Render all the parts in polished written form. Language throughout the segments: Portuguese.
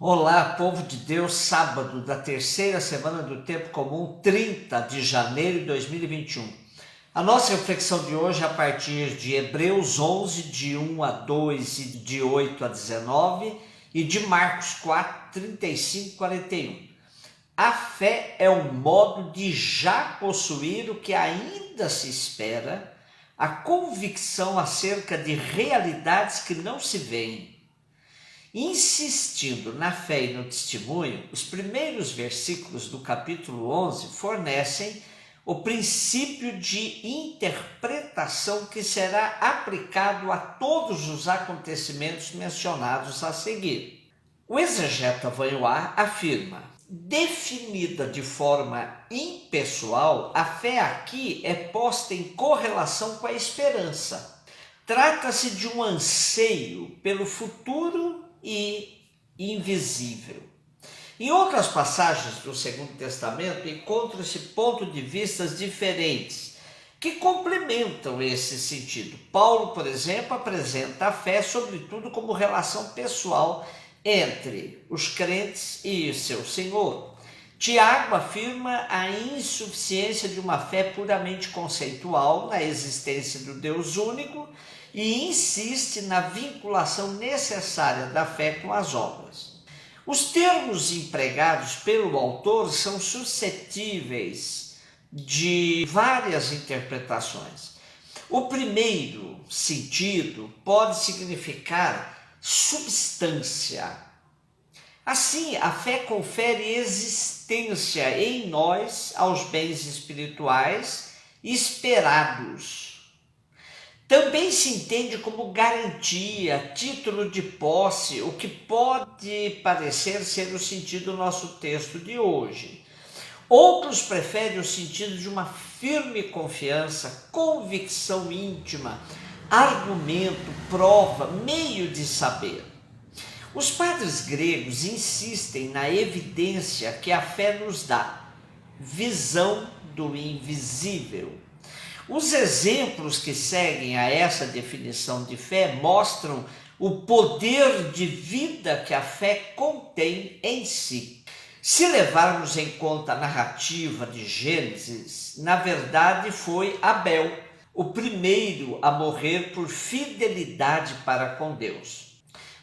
Olá, povo de Deus, sábado da terceira semana do Tempo Comum, 30 de janeiro de 2021. A nossa reflexão de hoje é a partir de Hebreus 11, de 1 a 2 e de 8 a 19 e de Marcos 4, 35 e 41. A fé é um modo de já possuir o que ainda se espera, a convicção acerca de realidades que não se veem. Insistindo na fé e no testemunho, os primeiros versículos do capítulo 11 fornecem o princípio de interpretação que será aplicado a todos os acontecimentos mencionados a seguir. O exegeta Vanhoá afirma: definida de forma impessoal, a fé aqui é posta em correlação com a esperança. Trata-se de um anseio pelo futuro e invisível. Em outras passagens do Segundo Testamento encontram-se pontos de vista diferentes que complementam esse sentido. Paulo, por exemplo, apresenta a fé sobretudo como relação pessoal entre os crentes e seu Senhor. Tiago afirma a insuficiência de uma fé puramente conceitual na existência do Deus único e insiste na vinculação necessária da fé com as obras. Os termos empregados pelo autor são suscetíveis de várias interpretações. O primeiro sentido pode significar substância. Assim, a fé confere existência em nós aos bens espirituais esperados. Também se entende como garantia, título de posse, o que pode parecer ser o sentido do nosso texto de hoje. Outros preferem o sentido de uma firme confiança, convicção íntima, argumento, prova, meio de saber. Os padres gregos insistem na evidência que a fé nos dá, visão do invisível. Os exemplos que seguem a essa definição de fé mostram o poder de vida que a fé contém em si. Se levarmos em conta a narrativa de Gênesis, na verdade foi Abel, o primeiro a morrer por fidelidade para com Deus.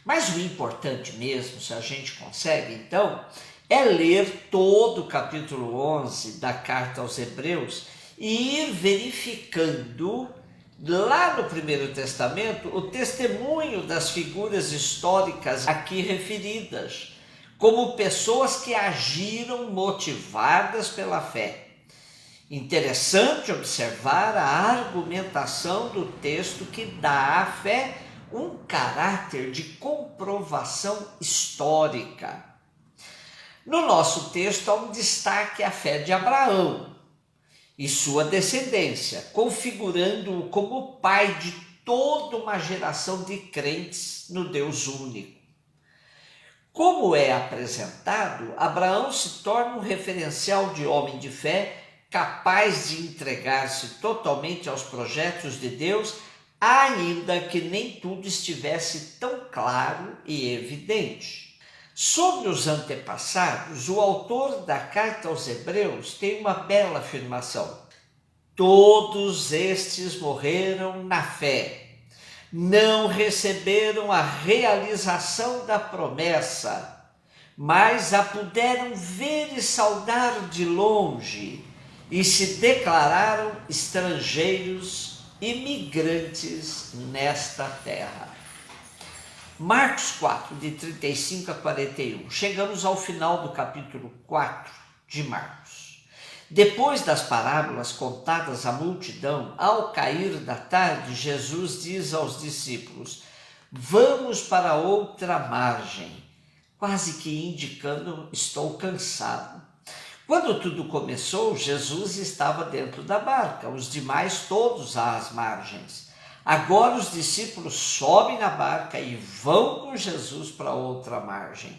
Mas o importante mesmo, se a gente consegue então, é ler todo o capítulo 11 da carta aos Hebreus e ir verificando lá no Primeiro Testamento o testemunho das figuras históricas aqui referidas, como pessoas que agiram motivadas pela fé. Interessante observar a argumentação do texto que dá à fé um caráter de comprovação histórica. No nosso texto há um destaque à fé de Abraão e sua descendência, configurando-o como pai de toda uma geração de crentes no Deus único. Como é apresentado, Abraão se torna um referencial de homem de fé, capaz de entregar-se totalmente aos projetos de Deus, ainda que nem tudo estivesse tão claro e evidente. Sobre os antepassados, o autor da carta aos Hebreus tem uma bela afirmação: todos estes morreram na fé, não receberam a realização da promessa, mas a puderam ver e saudar de longe, e se declararam estrangeiros e migrantes nesta terra. Marcos 4, de 35 a 41. Chegamos ao final do capítulo 4 de Marcos. Depois das parábolas contadas à multidão, ao cair da tarde, Jesus diz aos discípulos: vamos para outra margem, quase que indicando: estou cansado. Quando tudo começou, Jesus estava dentro da barca, os demais todos às margens. Agora os discípulos sobem na barca e vão com Jesus para outra margem.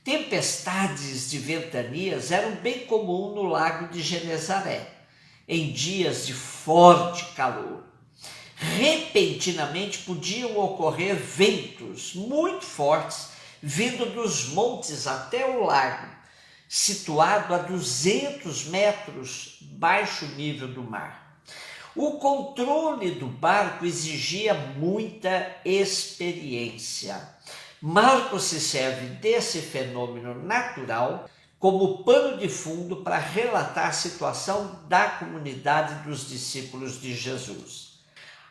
Tempestades de ventanias eram bem comum no lago de Genezaré, em dias de forte calor. Repentinamente podiam ocorrer ventos muito fortes vindo dos montes até o lago, situado a 200 metros baixo nível do mar. O controle do barco exigia muita experiência. Marcos se serve desse fenômeno natural como pano de fundo para relatar a situação da comunidade dos discípulos de Jesus.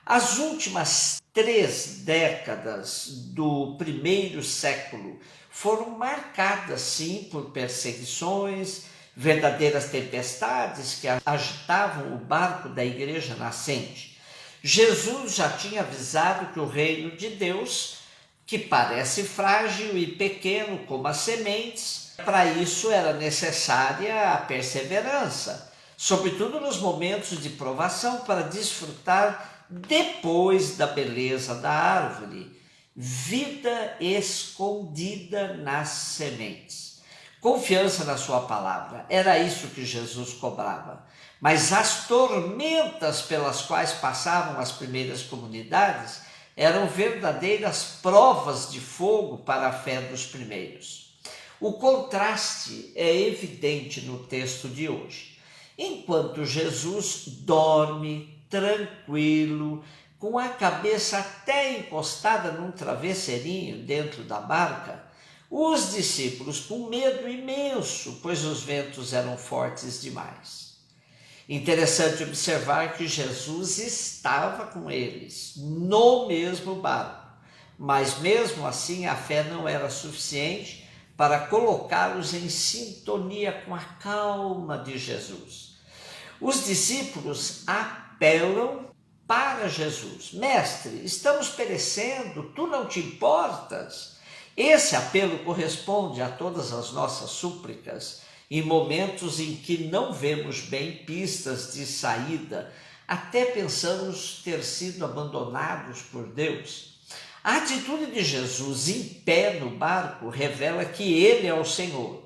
As últimas 3 décadas do primeiro século foram marcadas, sim, por perseguições, verdadeiras tempestades que agitavam o barco da igreja nascente. Jesus já tinha avisado que o reino de Deus, que parece frágil e pequeno como as sementes, para isso era necessária a perseverança, sobretudo nos momentos de provação, para desfrutar depois da beleza da árvore, vida escondida nas sementes. Confiança na sua palavra, era isso que Jesus cobrava. Mas as tormentas pelas quais passavam as primeiras comunidades eram verdadeiras provas de fogo para a fé dos primeiros. O contraste é evidente no texto de hoje. Enquanto Jesus dorme tranquilo, com a cabeça até encostada num travesseirinho dentro da barca, os discípulos com medo imenso, pois os ventos eram fortes demais. Interessante observar que Jesus estava com eles no mesmo barco, mas mesmo assim a fé não era suficiente para colocá-los em sintonia com a calma de Jesus. Os discípulos apelam para Jesus: Mestre, estamos perecendo, tu não te importas? Esse apelo corresponde a todas as nossas súplicas em momentos em que não vemos bem pistas de saída, até pensamos ter sido abandonados por Deus. A atitude de Jesus em pé no barco revela que ele é o Senhor,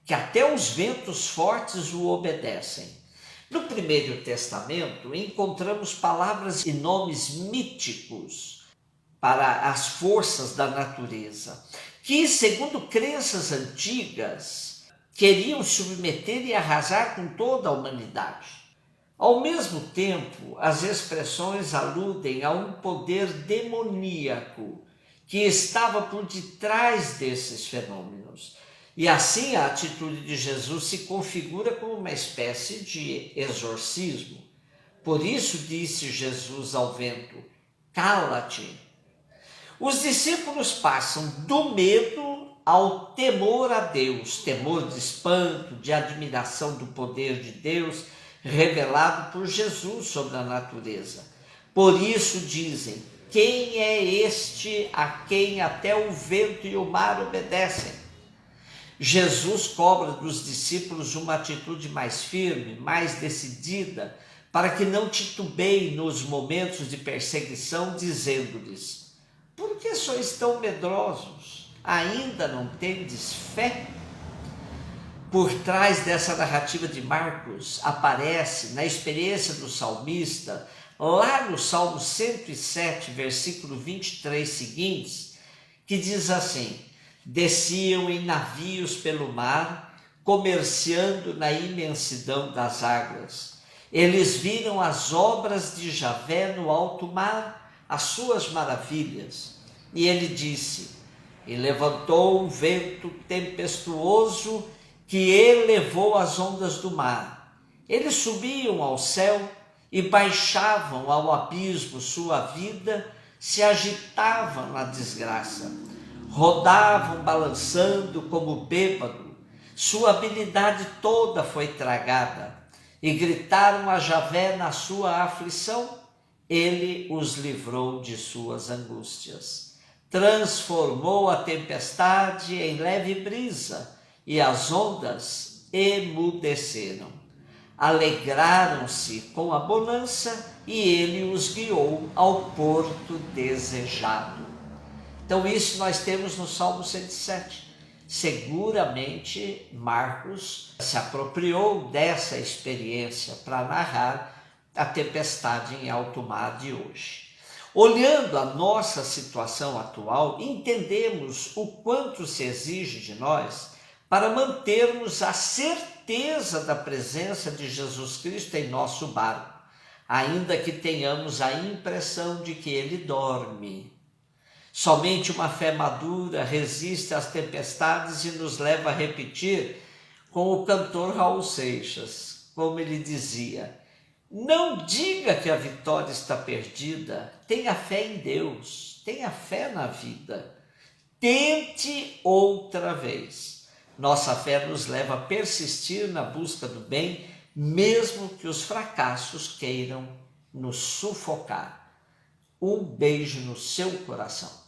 que até os ventos fortes o obedecem. No Primeiro Testamento, encontramos palavras e nomes míticos para as forças da natureza, que, segundo crenças antigas, queriam submeter e arrasar com toda a humanidade. Ao mesmo tempo, as expressões aludem a um poder demoníaco que estava por detrás desses fenômenos. E assim a atitude de Jesus se configura como uma espécie de exorcismo. Por isso disse Jesus ao vento: cala-te. Os discípulos passam do medo ao temor a Deus, temor de espanto, de admiração do poder de Deus revelado por Jesus sobre a natureza. Por isso dizem: quem é este a quem até o vento e o mar obedecem? Jesus cobra dos discípulos uma atitude mais firme, mais decidida, para que não titubeiem nos momentos de perseguição, dizendo-lhes: por que sois tão medrosos? Ainda não tendes fé? Por trás dessa narrativa de Marcos aparece, na experiência do salmista, lá no Salmo 107, versículo 23 seguintes, que diz assim: desciam em navios pelo mar, comerciando na imensidão das águas. Eles viram as obras de Javé no alto mar, as suas maravilhas. E ele disse: e levantou um vento tempestuoso que elevou as ondas do mar. Eles subiam ao céu e baixavam ao abismo. Sua vida se agitava na desgraça. Rodavam balançando como bêbado, sua habilidade toda foi tragada, e gritaram a Javé na sua aflição, ele os livrou de suas angústias. Transformou a tempestade em leve brisa, e as ondas emudeceram. Alegraram-se com a bonança, e ele os guiou ao porto desejado. Então isso nós temos no Salmo 107. Seguramente Marcos se apropriou dessa experiência para narrar a tempestade em alto mar de hoje. Olhando a nossa situação atual, entendemos o quanto se exige de nós para mantermos a certeza da presença de Jesus Cristo em nosso barco, ainda que tenhamos a impressão de que ele dorme. Somente uma fé madura resiste às tempestades e nos leva a repetir com o cantor Raul Seixas, como ele dizia: não diga que a vitória está perdida, tenha fé em Deus, tenha fé na vida. Tente outra vez. Nossa fé nos leva a persistir na busca do bem, mesmo que os fracassos queiram nos sufocar. Um beijo no seu coração.